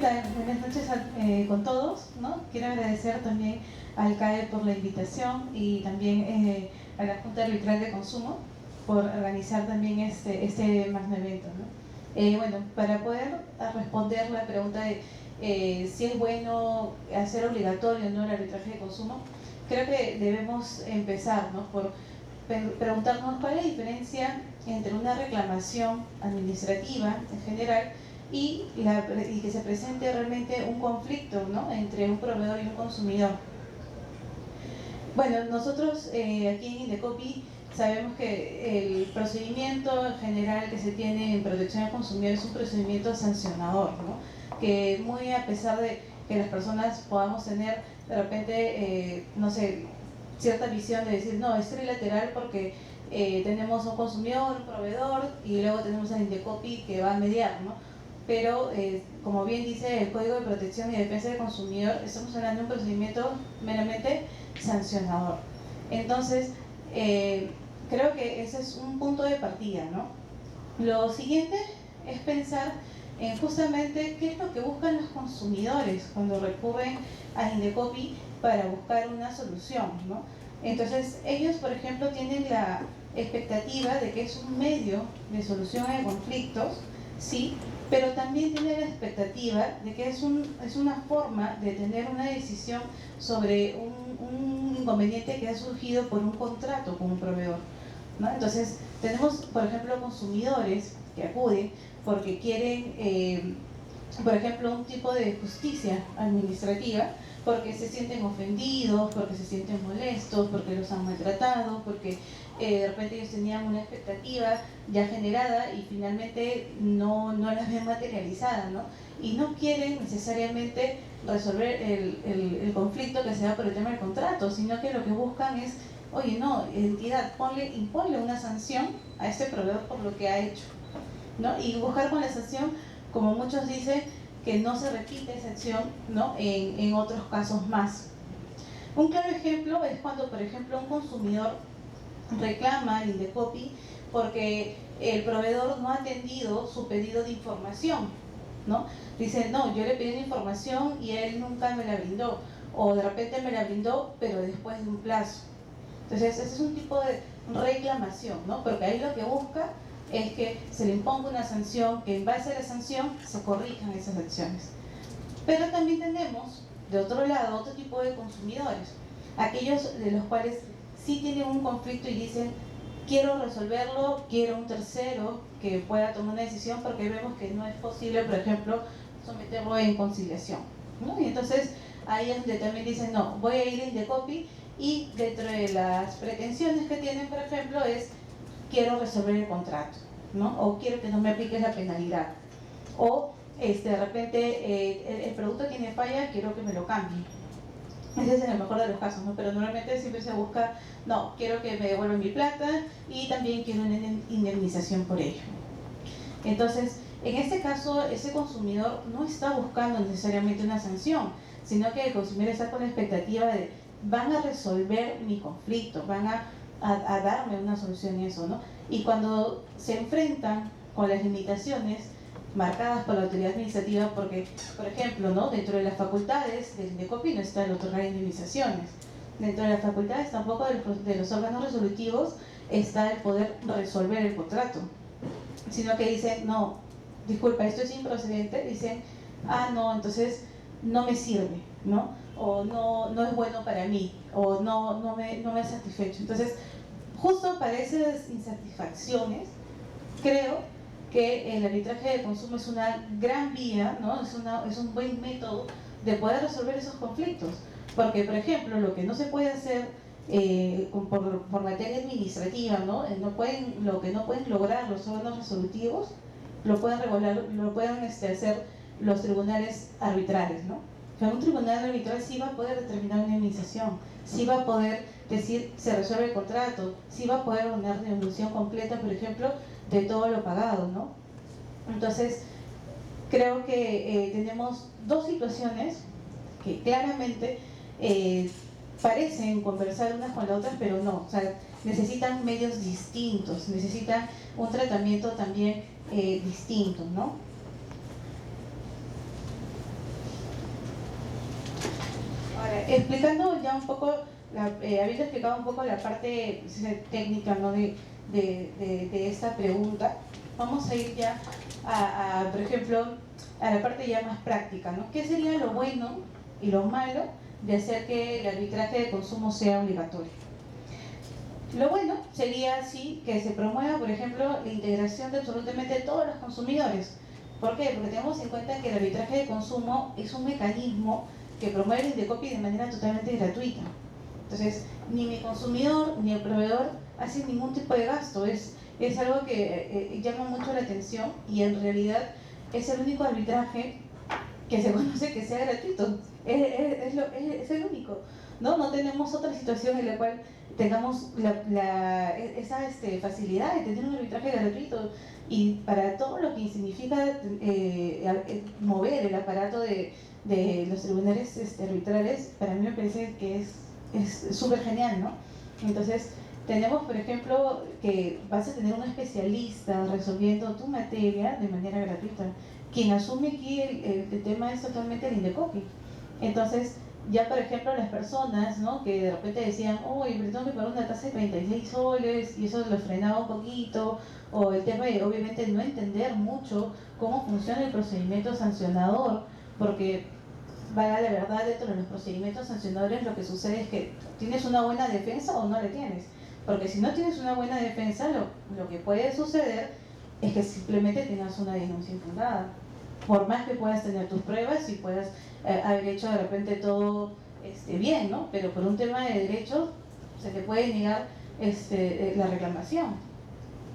tal? Buenas noches con todos, ¿no? Quiero agradecer también al CAE por la invitación y también a la Junta Arbitral de Consumo por organizar también este magno evento, ¿no? Bueno, para poder responder la pregunta de si es bueno hacer obligatorio o no el arbitraje de consumo, creo que debemos empezar, ¿no? por preguntarnos cuál es la diferencia entre una reclamación administrativa en general y que se presente realmente un conflicto, ¿no? entre un proveedor y un consumidor. Bueno, nosotros aquí en Indecopi sabemos que el procedimiento en general que se tiene en protección al consumidor es un procedimiento sancionador, ¿no? Que muy a pesar de que las personas podamos tener de repente, no sé, cierta visión de decir, no, es trilateral porque tenemos un consumidor, un proveedor y luego tenemos al Indecopi que va a mediar, ¿no? Pero como bien dice el Código de Protección y Defensa del Consumidor, estamos hablando de un procedimiento meramente sancionador. Entonces, creo que ese es un punto de partida, ¿no? Lo siguiente es pensar en justamente qué es lo que buscan los consumidores cuando recurren a Indecopi para buscar una solución, ¿no? Entonces, ellos, por ejemplo, tienen la expectativa de que es un medio de solución a conflictos, sí, pero también tiene la expectativa de que es una forma de tener una decisión sobre un inconveniente que ha surgido por un contrato con un proveedor, ¿no? Entonces, tenemos, por ejemplo, consumidores que acuden porque quieren, por ejemplo, un tipo de justicia administrativa, porque se sienten ofendidos, porque se sienten molestos, porque los han maltratado, porque de repente ellos tenían una expectativa ya generada y finalmente no la ven materializada, ¿no? Y no quieren necesariamente resolver el conflicto que se da por el tema del contrato, sino que lo que buscan es, oye, no, entidad, imponle una sanción a este proveedor por lo que ha hecho, ¿no? Y buscar con la sanción, como muchos dicen, que no se repite esa acción, ¿no? en otros casos más. Un claro ejemplo es cuando, por ejemplo, un consumidor reclama al Indecopi porque el proveedor no ha atendido su pedido de información, ¿no? Dice, no, yo le pedí una información y él nunca me la brindó, o de repente me la brindó, pero después de un plazo. Entonces, ese es un tipo de reclamación, ¿no? Porque ahí lo que busca es que se le imponga una sanción, que en base a la sanción se corrijan esas acciones. Pero también tenemos, de otro lado, otro tipo de consumidores, aquellos de los cuales sí tienen un conflicto y dicen, quiero resolverlo, quiero un tercero que pueda tomar una decisión porque vemos que no es posible, por ejemplo, someterlo en conciliación, ¿no? Y entonces ahí es donde también dicen, no, voy a ir a Indecopi y dentro de las pretensiones que tienen, por ejemplo, es quiero resolver el contrato, ¿no? O quiero que no me apliques la penalidad, o de repente el producto tiene falla, quiero que me lo cambie. Ese es en el mejor de los casos, ¿no? Pero normalmente siempre se busca, no, quiero que me devuelvan mi plata y también quiero una indemnización por ello. Entonces, en este caso, ese consumidor no está buscando necesariamente una sanción, sino que el consumidor está con la expectativa de van a resolver mi conflicto, van a darme una solución a eso, ¿no? Y cuando se enfrentan con las limitaciones marcadas por la autoridad administrativa, porque, por ejemplo, ¿no? dentro de las facultades del Indecopi no está el otorgar indemnizaciones, dentro de las facultades tampoco de los órganos resolutivos está el poder resolver el contrato, sino que dicen, no, disculpa, esto es improcedente, dicen, ah, no, entonces no me sirve, ¿no? O no es bueno para mí, o no me ha satisfecho. Entonces, justo para esas insatisfacciones, creo que el arbitraje de consumo es una gran vía, ¿no? Es un buen método de poder resolver esos conflictos. Porque, por ejemplo, lo que no se puede hacer por materia administrativa, ¿no? Lo que no pueden lograr los órganos resolutivos, lo pueden regular, lo pueden hacer los tribunales arbitrales, ¿no? Pero un tribunal arbitral sí va a poder determinar una indemnización, sí va a poder decir se resuelve el contrato, sí va a poder ordenar una devolución completa, por ejemplo, de todo lo pagado, ¿no? Entonces, creo que tenemos dos situaciones que claramente parecen conversar unas con las otras, pero no, o sea, necesitan medios distintos, necesitan un tratamiento también distinto, ¿no? Explicando ya un poco, habiendo explicado un poco la parte técnica, ¿no? de esta pregunta, vamos a ir ya por ejemplo, a la parte ya más práctica, ¿no? ¿Qué sería lo bueno y lo malo de hacer que el arbitraje de consumo sea obligatorio? Lo bueno sería, sí, que se promueva, por ejemplo, la integración de absolutamente todos los consumidores. ¿Por qué? Porque tenemos en cuenta que el arbitraje de consumo es un mecanismo que promueve el Indecopy de manera totalmente gratuita. Entonces, ni mi consumidor ni el proveedor hacen ningún tipo de gasto. Es algo que llama mucho la atención y en realidad es el único arbitraje que se conoce que sea gratuito. Es el único. No tenemos otra situación en la cual tengamos esa facilidad de tener un arbitraje gratuito. Y para todo lo que significa mover el aparato de los tribunales arbitrales, para mí me parece que es súper genial, ¿no? Entonces, tenemos, por ejemplo, que vas a tener un especialista resolviendo tu materia de manera gratuita. Quien asume aquí el tema es totalmente el Indecopy. Entonces, ya por ejemplo, las personas, ¿no? Que de repente decían, uy, pero tengo que pagar una tasa de 36 soles y eso lo frenaba un poquito, o el tema de obviamente no entender mucho cómo funciona el procedimiento sancionador, porque valga la verdad, dentro de los procedimientos sancionadores lo que sucede es que tienes una buena defensa o no la tienes. Porque si no tienes una buena defensa, lo que puede suceder es que simplemente tengas una denuncia infundada. Por más que puedas tener tus pruebas y puedas haber hecho de repente todo bien, ¿no? Pero por un tema de derechos se te puede negar la reclamación.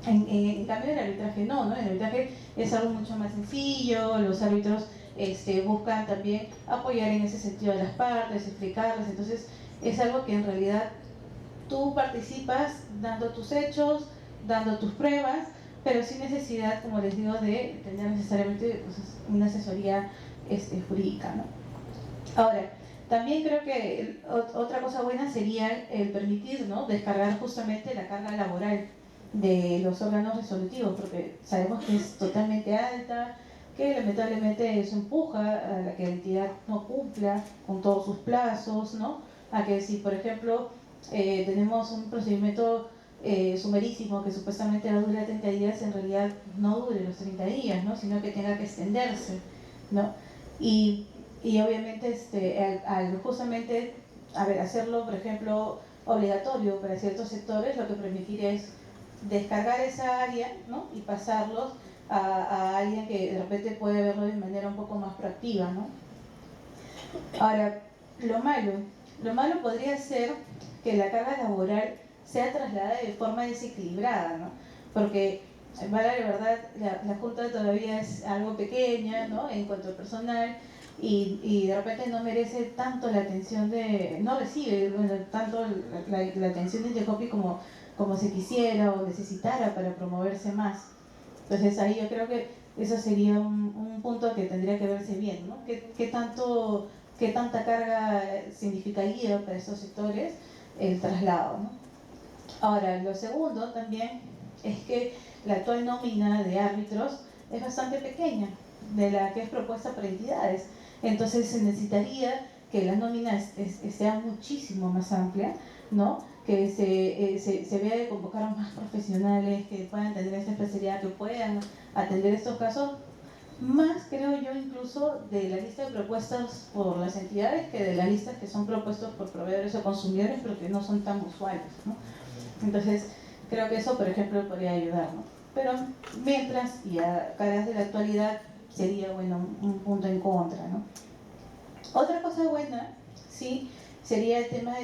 En cambio, el arbitraje no. El arbitraje es algo mucho más sencillo, los árbitros buscan también apoyar en ese sentido a las partes, explicarles, entonces es algo que en realidad tú participas dando tus hechos, dando tus pruebas, pero sin necesidad, como les digo, de tener necesariamente una asesoría jurídica, ¿no? Ahora, también creo que otra cosa buena sería el permitir, ¿no? Descargar justamente la carga laboral de los órganos resolutivos, porque sabemos que es totalmente alta, que lamentablemente eso empuja a la que la entidad no cumpla con todos sus plazos, ¿no? A que si, por ejemplo, tenemos un procedimiento sumerísimo que supuestamente va a durar 30 días, en realidad no dure los 30 días, ¿no? Sino que tenga que extenderse, ¿no? Y obviamente al justamente hacerlo, por ejemplo, obligatorio para ciertos sectores, lo que permitiría es descargar esa área, ¿no? Y pasarlos a alguien que de repente puede verlo de manera un poco más proactiva, ¿no? Ahora, lo malo podría ser que la carga laboral sea trasladada de forma desequilibrada, ¿no? Porque, para la verdad, la Junta todavía es algo pequeña, ¿no? En cuanto al personal, y de repente no merece tanto la atención no recibe tanto la atención de Indecopy como se quisiera o necesitara para promoverse más. Entonces ahí yo creo que eso sería un punto que tendría que verse bien, ¿no? ¿Qué tanta carga significaría para estos sectores el traslado, ¿no? Ahora, lo segundo también es que la actual nómina de árbitros es bastante pequeña, de la que es propuesta por entidades. Entonces se necesitaría que la nómina sea muchísimo más amplia, ¿no? Que se vea de convocar a más profesionales que puedan tener esta especialidad, que puedan atender estos casos, más creo yo incluso de la lista de propuestas por las entidades que de las listas que son propuestos por proveedores o consumidores, pero que no son tan usuales, ¿no? Entonces creo que eso, por ejemplo, podría ayudar, ¿no? Pero mientras, y a caras de la actualidad, sería, bueno, un punto en contra, ¿no? Otra cosa buena, sí, sería el tema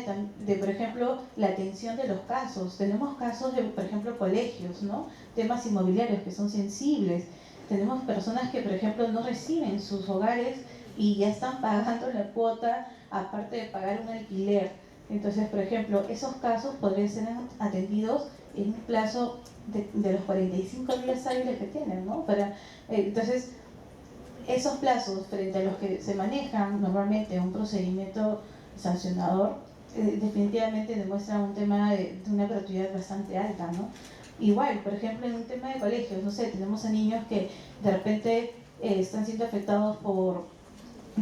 de, por ejemplo, la atención de los casos. Tenemos casos de, por ejemplo, colegios, ¿no? Temas inmobiliarios que son sensibles. Tenemos personas que, por ejemplo, no reciben sus hogares y ya están pagando la cuota, aparte de pagar un alquiler. Entonces, por ejemplo, esos casos podrían ser atendidos en un plazo de los 45 días hábiles que tienen, ¿no? Entonces, esos plazos frente a los que se manejan normalmente un procedimiento sancionador, definitivamente demuestran un tema de una gratuidad bastante alta, ¿no? Igual, por ejemplo, en un tema de colegios, no sé, tenemos a niños que de repente están siendo afectados por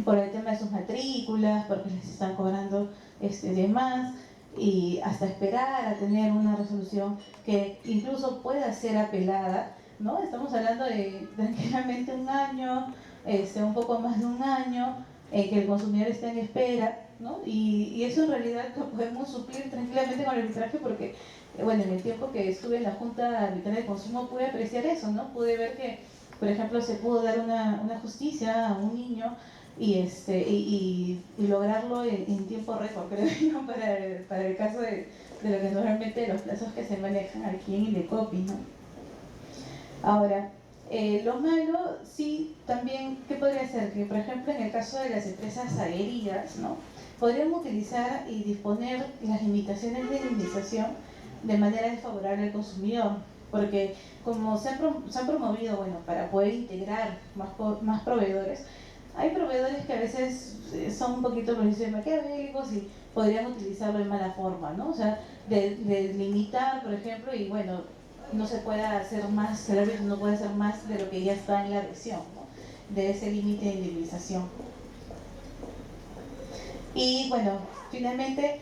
por el tema de sus matrículas, porque les están cobrando de más, y hasta esperar a tener una resolución que incluso pueda ser apelada, ¿no? Estamos hablando de tranquilamente un año, un poco más de un año, que el consumidor esté en espera, ¿no? Y eso en realidad lo podemos suplir tranquilamente con el arbitraje porque, bueno, en el tiempo que estuve en la Junta Arbitraria de Consumo pude apreciar eso, ¿no? Pude ver que, por ejemplo, se pudo dar una justicia a un niño y lograrlo en tiempo récord, creo yo, para el caso de lo que normalmente los plazos que se manejan aquí en Indecopi, ¿no? Ahora, lo malo, sí, también, ¿qué podría ser? Que, por ejemplo, en el caso de las empresas aéreas, ¿no? Podrían utilizar y disponer las limitaciones de indemnización de manera desfavorable al consumidor, porque como se han promovido, bueno, para poder integrar más proveedores, hay proveedores que a veces son un poquito, por decirlo, maquiavélicos y podrían utilizarlo de mala forma, ¿no? O sea, de limitar, por ejemplo, y bueno, no se puede hacer más, el árbitro no puede hacer más de lo que ya está en la adhesión, ¿no? De ese límite de indemnización. Y bueno, finalmente,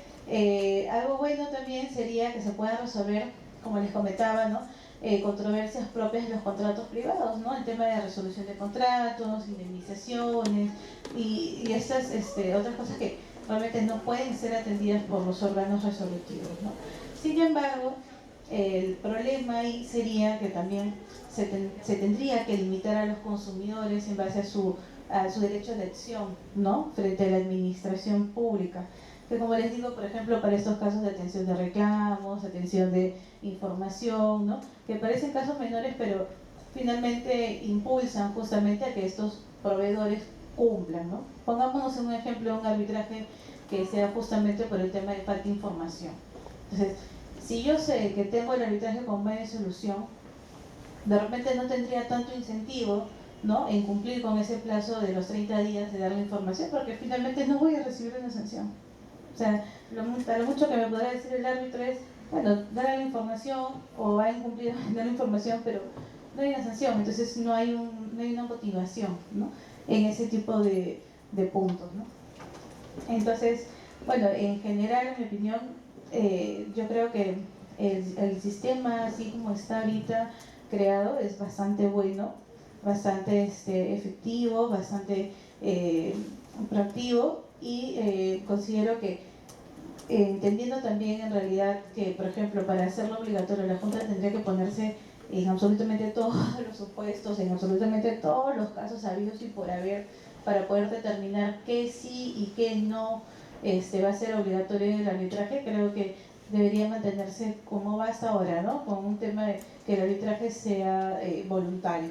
algo bueno también sería que se pueda resolver, como les comentaba, ¿no? Controversias propias de los contratos privados, ¿no? El tema de resolución de contratos, indemnizaciones y estas otras cosas que realmente no pueden ser atendidas por los órganos resolutivos, ¿no? Sin embargo, el problema ahí sería que también se tendría que limitar a los consumidores en base a su derecho de acción, ¿no? Frente a la administración pública. Que como les digo, por ejemplo, para estos casos de atención de reclamos, atención de información, ¿no? Que parecen casos menores, pero finalmente impulsan justamente a que estos proveedores cumplan, ¿no? Pongámonos en un ejemplo de un arbitraje que sea justamente por el tema de falta de información. Entonces, si yo sé que tengo el arbitraje con buena solución, de repente no tendría tanto incentivo, ¿no?, en cumplir con ese plazo de los 30 días de dar la información, porque finalmente no voy a recibir una sanción. O sea, lo mucho que me podrá decir el árbitro es, bueno, darle la información o va a incumplir dar la información, pero no hay una sanción, entonces no hay una motivación, ¿no?, en ese tipo de puntos, ¿no? Entonces, bueno, en general, en mi opinión, yo creo que el sistema, así como está ahorita creado, es bastante bueno, bastante efectivo, bastante proactivo y considero que entendiendo también en realidad que, por ejemplo, para hacerlo obligatorio la Junta tendría que ponerse en absolutamente todos los supuestos, en absolutamente todos los casos habidos y por haber, para poder determinar qué sí y qué no va a ser obligatorio en el arbitraje. Creo que debería mantenerse como va hasta ahora, ¿no? Con un tema de que el arbitraje sea voluntario.